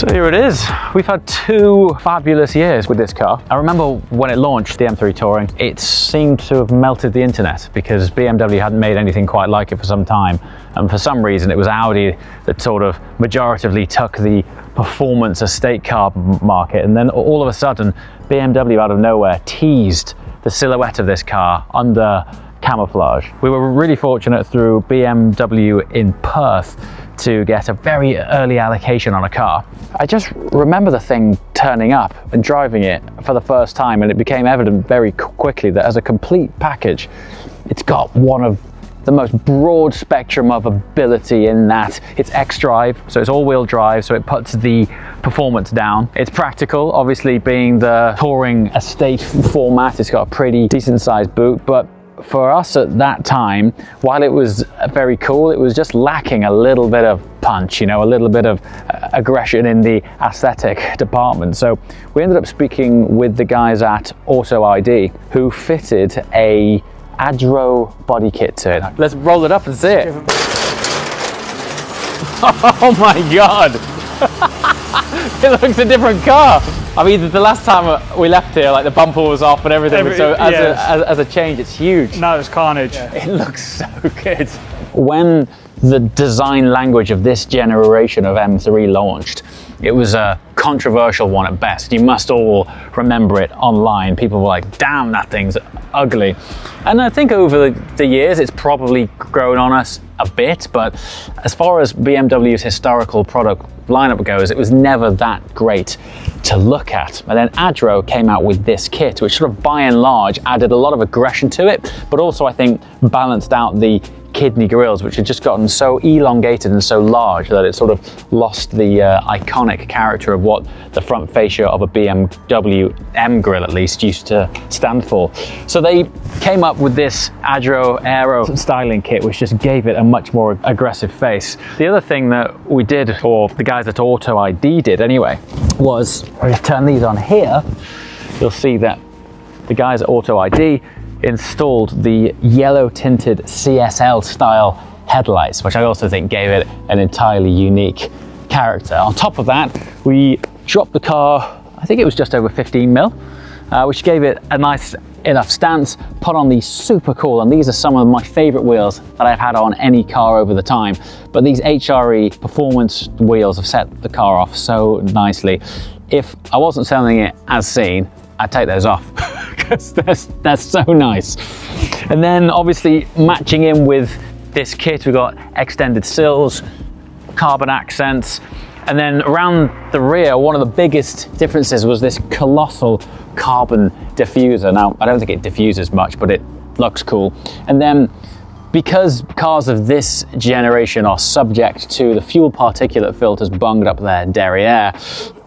So here it is. We've had 2 fabulous years with this car. I remember when it launched, the M3 Touring, it seemed to have melted the internet because BMW hadn't made anything quite like it for some time. And for some reason, it was Audi that sort of majoritively took the performance estate car market. And then all of a sudden, BMW out of nowhere teased the silhouette of this car under camouflage. We were really fortunate through BMW in Perth to get a very early allocation on a car. I just remember the thing turning up and driving it for the first time, and it became evident very quickly that as a complete package, it's got one of the most broad spectrum of ability in that it's X-Drive, so it's all-wheel drive, so it puts the performance down. It's practical, obviously being the touring estate format, it's got a pretty decent sized boot, but for us at that time, while it was very cool, it was just lacking a little bit of punch, you know, a little bit of aggression in the aesthetic department. So we ended up speaking with the guys at Auto ID who fitted a Adro body kit to it. Let's roll it up and see it. Oh my God. It looks a different car. I mean, the last time we left here, like the bumper was off and everything, so as a change, it's huge. No, it's carnage. Yeah. It looks so good. When the design language of this generation of M3 launched, it was a controversial one at best. You must all remember it online. People were like, damn, that thing's ugly. And I think over the years, it's probably grown on us a bit, but as far as BMW's historical product lineup goes, it was never that great to look at. And then Adro came out with this kit, which sort of by and large added a lot of aggression to it, but also I think balanced out the kidney grills, which had just gotten so elongated and so large that it sort of lost the iconic character of what the front fascia of a BMW M grill at least used to stand for. So they came up with this Adro Aero styling kit, which just gave it a much more aggressive face. The other thing that we did, or the guys at Auto ID did anyway, was if you turn these on here, you'll see that the guys at Auto ID installed the yellow tinted CSL style headlights, which I also think gave it an entirely unique character. On top of that, we dropped the car, I think it was just over 15 mil, which gave it a nice enough stance, put on these super cool, and these are some of my favorite wheels that I've had on any car over the time, but these HRE performance wheels have set the car off so nicely. If I wasn't selling it as seen, I'd take those off because they're so nice. And then obviously matching in with this kit, we've got extended sills, carbon accents, and then around the rear, one of the biggest differences was this colossal carbon diffuser. Now, I don't think it diffuses much, but it looks cool. And then because cars of this generation are subject to the fuel particulate filters bunged up their derriere,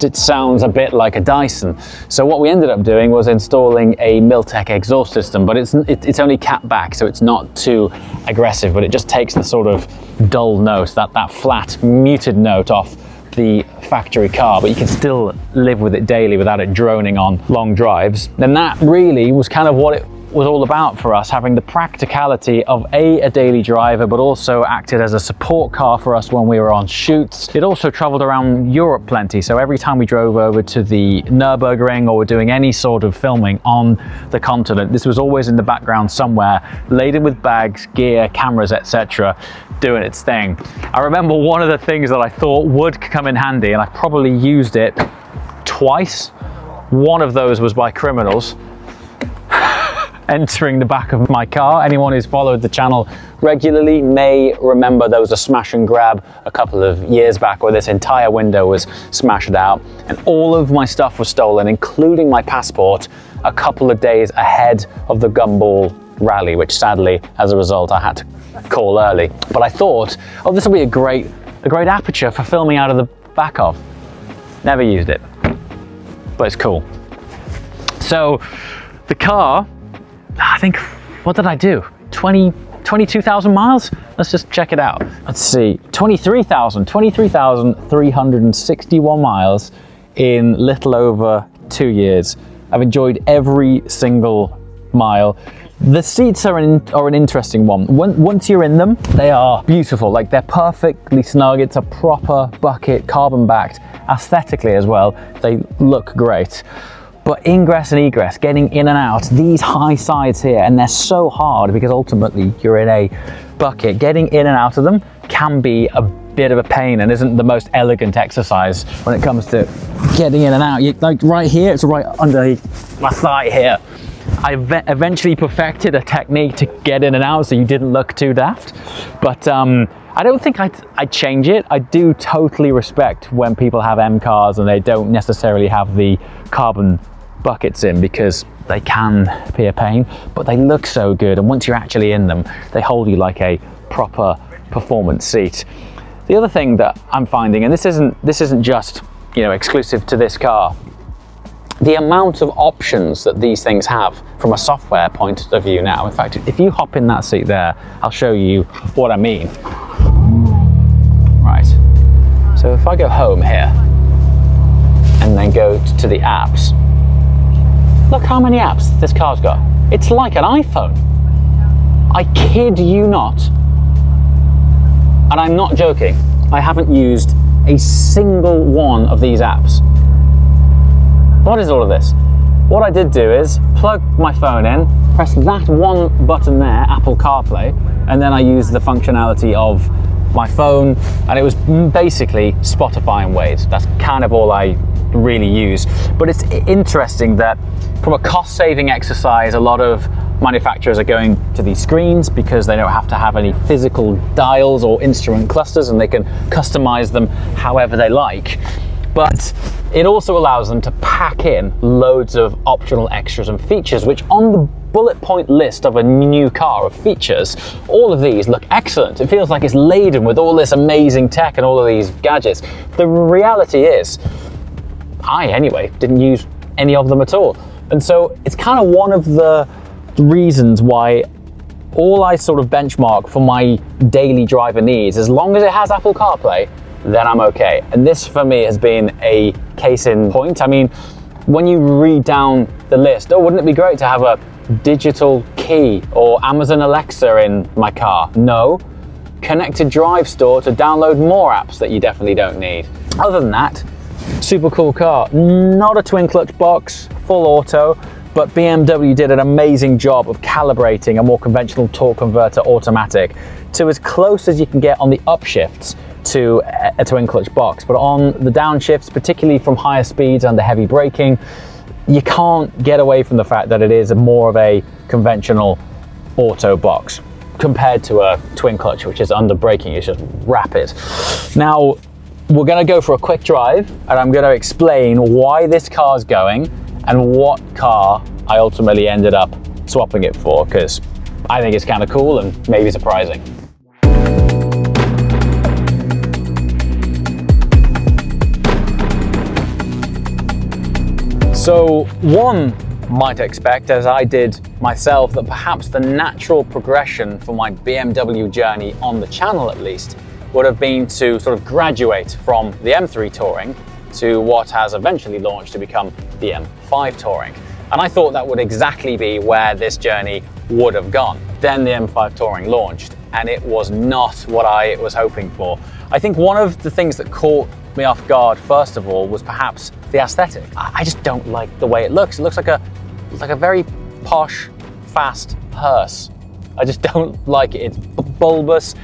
it sounds a bit like a Dyson. So what we ended up doing was installing a Miltech exhaust system, but it's only capped back, so it's not too aggressive, but it just takes the sort of dull note, that flat, muted note off the factory car, but you can still live with it daily without it droning on long drives. And that really was kind of what it was all about for us, having the practicality of a daily driver, but also acted as a support car for us when we were on shoots. It also traveled around Europe plenty, so every time we drove over to the Nürburgring or were doing any sort of filming on the continent, this was always in the background somewhere, laden with bags, gear, cameras, etc., doing its thing. I remember one of the things that I thought would come in handy, and I probably used it twice. One of those was by criminals entering the back of my car. Anyone who's followed the channel regularly may remember there was a smash and grab a couple of years back where this entire window was smashed out and all of my stuff was stolen, including my passport, a couple of days ahead of the Gumball rally, which sadly, as a result, I had to call early. But I thought, oh, this will be a great aperture for filming out of the back of. Never used it, but it's cool. So the car, I think, what did I do? 22,000 miles? Let's just check it out. Let's see, 23,361 miles in little over 2 years. I've enjoyed every single mile. The seats are an interesting one. Once you're in them, they are beautiful. Like, they're perfectly snug. It's a proper bucket, carbon backed. Aesthetically as well, they look great. But ingress and egress, getting in and out, these high sides here, and they're so hard because ultimately you're in a bucket. Getting in and out of them can be a bit of a pain and isn't the most elegant exercise when it comes to getting in and out. Like right here, it's right under my thigh here. I eventually perfected a technique to get in and out so you didn't look too daft. But I don't think I'd change it. I do totally respect when people have M cars and they don't necessarily have the carbon buckets in, because they can be a pain, but they look so good, and once you're actually in them, they hold you like a proper performance seat. The other thing that I'm finding, and this isn't just, you know, exclusive to this car, the amount of options that these things have from a software point of view now. In fact, if you hop in that seat there, I'll show you what I mean. Right, so if I go home here and then go to the apps, look how many apps this car's got. It's like an iPhone. I kid you not. And I'm not joking. I haven't used a single one of these apps. What is all of this? What I did do is plug my phone in, press that one button there, Apple CarPlay, and then I used the functionality of my phone, and it was basically Spotify and Waves. That's kind of all I really use. But it's interesting that from a cost-saving exercise, a lot of manufacturers are going to these screens because they don't have to have any physical dials or instrument clusters, and they can customize them however they like. But it also allows them to pack in loads of optional extras and features, which on the bullet point list of a new car of features, all of these look excellent. It feels like it's laden with all this amazing tech and all of these gadgets. The reality is, I anyway didn't use any of them at all. And so it's kind of one of the reasons why all I sort of benchmark for my daily driver needs, as long as it has Apple CarPlay, then I'm okay. And this for me has been a case in point. I mean, when you read down the list, oh, wouldn't it be great to have a digital key or Amazon Alexa in my car? No. Connected Drive Store to download more apps that you definitely don't need. Other than that, super cool car. Not a twin clutch box, full auto, but BMW did an amazing job of calibrating a more conventional torque converter automatic to as close as you can get on the upshifts to a twin clutch box. But on the downshifts, particularly from higher speeds and the heavy braking, you can't get away from the fact that it is more of a conventional auto box compared to a twin clutch, which is under braking, it's just rapid. Now, we're gonna go for a quick drive, and I'm gonna explain why this car's going and what car I ultimately ended up swapping it for, because I think it's kind of cool and maybe surprising. So one might expect, as I did myself, that perhaps the natural progression for my BMW journey on the channel at least would have been to sort of graduate from the M3 Touring to what has eventually launched to become the M5 Touring. And I thought that would exactly be where this journey would have gone. Then the M5 Touring launched, and it was not what I was hoping for. I think one of the things that caught me off guard, first of all, was perhaps the aesthetic. I just don't like the way it looks. It looks like a very posh, fast hearse. I just don't like it. It's bulbous.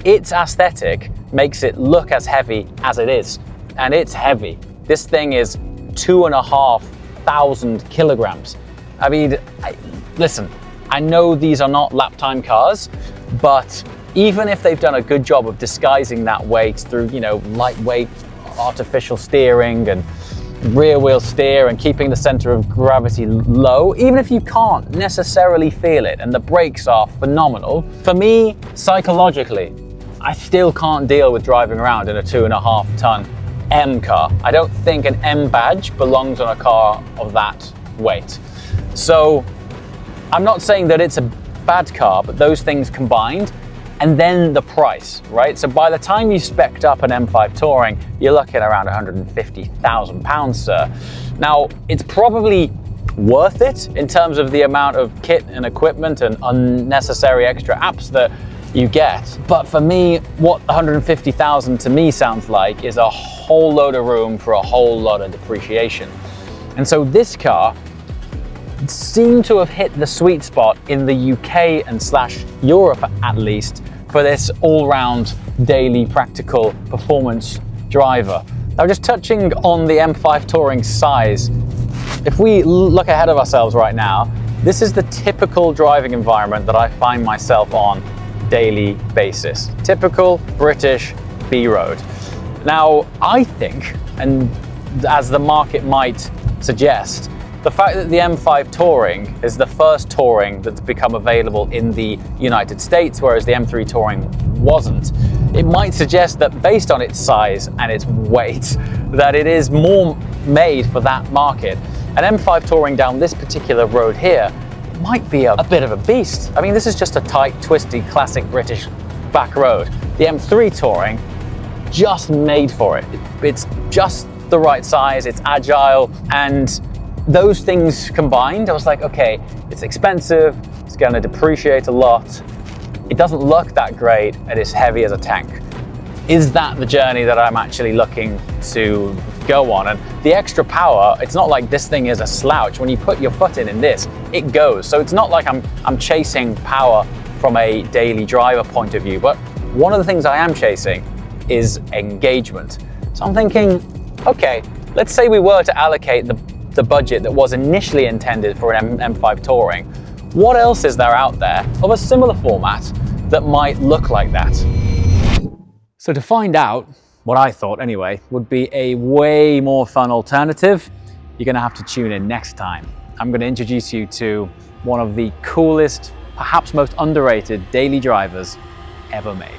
Its aesthetic makes it look as heavy as it is, and it's heavy. This thing is 2,500 kilograms. I mean, listen, I know these are not lap time cars, but even if they've done a good job of disguising that weight through, you know, lightweight artificial steering and rear wheel steer and keeping the center of gravity low, even if you can't necessarily feel it and the brakes are phenomenal, for me, psychologically, I still can't deal with driving around in a 2.5 ton M car. I don't think an M badge belongs on a car of that weight. So I'm not saying that it's a bad car, but those things combined, and then the price, right? So by the time you spec'd up an M5 Touring, you're looking around £150,000, sir. Now, it's probably worth it in terms of the amount of kit and equipment and unnecessary extra apps that you get. But for me, what 150,000 to me sounds like is a whole load of room for a whole lot of depreciation. And so this car seemed to have hit the sweet spot in the UK and / Europe at least for this all-round daily practical performance driver. Now, just touching on the M5 Touring size, if we look ahead of ourselves right now, this is the typical driving environment that I find myself on daily basis. Typical British B-road. Now, I think, and as the market might suggest, the fact that the M5 Touring is the first Touring that's become available in the United States, whereas the M3 Touring wasn't, it might suggest that based on its size and its weight, that it is more made for that market. An M5 Touring down this particular road here might be a bit of a beast. I mean, this is just a tight, twisty, classic British back road. The M3 Touring, just made for it. It's just the right size, it's agile, and those things combined, I was like, okay, it's expensive, it's gonna depreciate a lot, it doesn't look that great, and it's heavy as a tank. Is that the journey that I'm actually looking to go on? And the extra power, it's not like this thing is a slouch. When you put your foot in this, it goes. So it's not like I'm chasing power from a daily driver point of view, but one of the things I am chasing is engagement. So I'm thinking, okay, let's say we were to allocate the budget that was initially intended for an M5 Touring. What else is there out there of a similar format that might look like that? So to find out, what I thought anyway, would be a way more fun alternative, you're gonna have to tune in next time. I'm gonna introduce you to one of the coolest, perhaps most underrated daily drivers ever made.